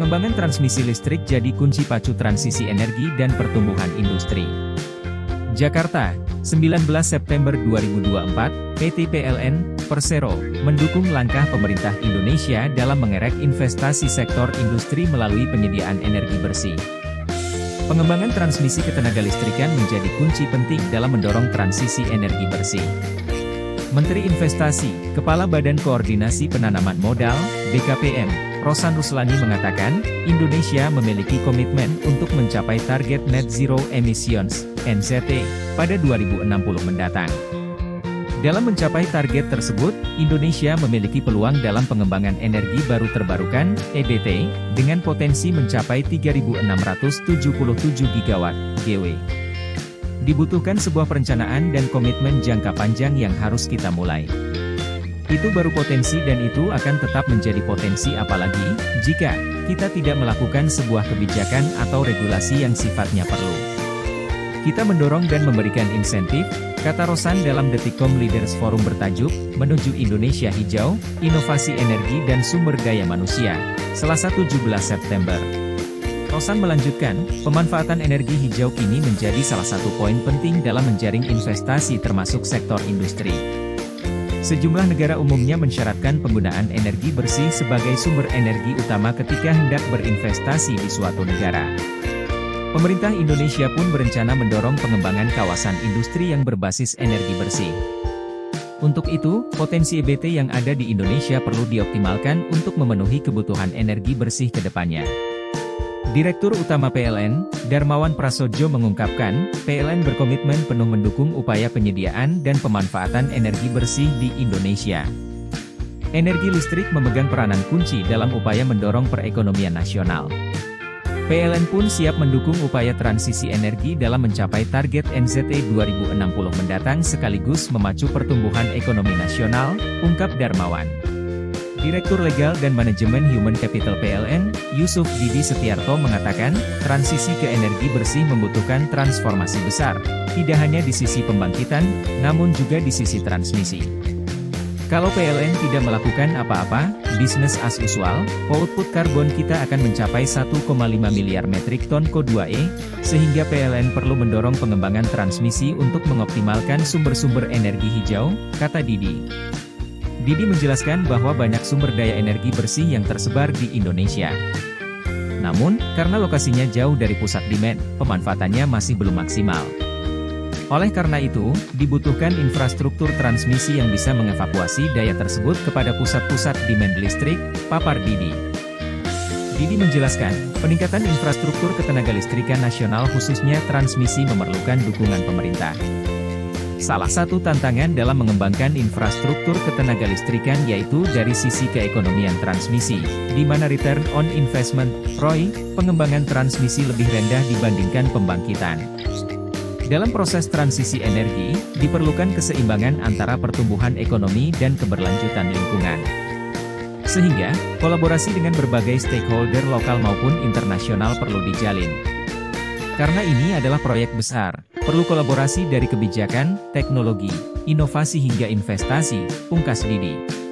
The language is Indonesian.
Pengembangan transmisi listrik jadi kunci pacu transisi energi dan pertumbuhan industri. Jakarta, 19 September 2024, PT PLN, Persero, mendukung langkah pemerintah Indonesia dalam mengerek investasi sektor industri melalui penyediaan energi bersih. Pengembangan transmisi ketenagalistrikan menjadi kunci penting dalam mendorong transisi energi bersih. Menteri Investasi, Kepala Badan Koordinasi Penanaman Modal, BKPM, Rosan Ruslani mengatakan, Indonesia memiliki komitmen untuk mencapai target Net Zero Emissions, NZE, pada 2060 mendatang. Dalam mencapai target tersebut, Indonesia memiliki peluang dalam pengembangan energi baru terbarukan, EBT, dengan potensi mencapai 3.677 gigawatt, GW. Dibutuhkan sebuah perencanaan dan komitmen jangka panjang yang harus kita mulai. Itu baru potensi dan itu akan tetap menjadi potensi apalagi, jika kita tidak melakukan sebuah kebijakan atau regulasi yang sifatnya perlu. Kita mendorong dan memberikan insentif, kata Rosan dalam Detikcom Leaders Forum bertajuk, Menuju Indonesia Hijau, Inovasi Energi dan Sumber Daya Manusia, Selasa 17 September. Rosan melanjutkan, pemanfaatan energi hijau kini menjadi salah satu poin penting dalam menjaring investasi termasuk sektor industri. Sejumlah negara umumnya mensyaratkan penggunaan energi bersih sebagai sumber energi utama ketika hendak berinvestasi di suatu negara. Pemerintah Indonesia pun berencana mendorong pengembangan kawasan industri yang berbasis energi bersih. Untuk itu, potensi EBT yang ada di Indonesia perlu dioptimalkan untuk memenuhi kebutuhan energi bersih ke depannya. Direktur Utama PLN, Darmawan Prasojo mengungkapkan, PLN berkomitmen penuh mendukung upaya penyediaan dan pemanfaatan energi bersih di Indonesia. Energi listrik memegang peranan kunci dalam upaya mendorong perekonomian nasional. PLN pun siap mendukung upaya transisi energi dalam mencapai target NZE 2060 mendatang sekaligus memacu pertumbuhan ekonomi nasional, ungkap Darmawan. Direktur Legal dan Manajemen Human Capital PLN, Yusuf Didi Setiarto mengatakan, transisi ke energi bersih membutuhkan transformasi besar, tidak hanya di sisi pembangkitan, namun juga di sisi transmisi. Kalau PLN tidak melakukan apa-apa, bisnis as usual, output karbon kita akan mencapai 1,5 miliar metrik ton CO2e, sehingga PLN perlu mendorong pengembangan transmisi untuk mengoptimalkan sumber-sumber energi hijau, kata Didi. Didi menjelaskan bahwa banyak sumber daya energi bersih yang tersebar di Indonesia. Namun, karena lokasinya jauh dari pusat demand, pemanfaatannya masih belum maksimal. Oleh karena itu, dibutuhkan infrastruktur transmisi yang bisa mengevakuasi daya tersebut kepada pusat-pusat demand listrik, papar Didi. Didi menjelaskan, peningkatan infrastruktur ketenagalistrikan nasional khususnya transmisi memerlukan dukungan pemerintah. Salah satu tantangan dalam mengembangkan infrastruktur ketenagalistrikan yaitu dari sisi keekonomian transmisi, di mana return on investment, ROI, pengembangan transmisi lebih rendah dibandingkan pembangkitan. Dalam proses transisi energi, diperlukan keseimbangan antara pertumbuhan ekonomi dan keberlanjutan lingkungan. Sehingga, kolaborasi dengan berbagai stakeholder lokal maupun internasional perlu dijalin. Karena ini adalah proyek besar, perlu kolaborasi dari kebijakan, teknologi, inovasi hingga investasi, pungkas Didi.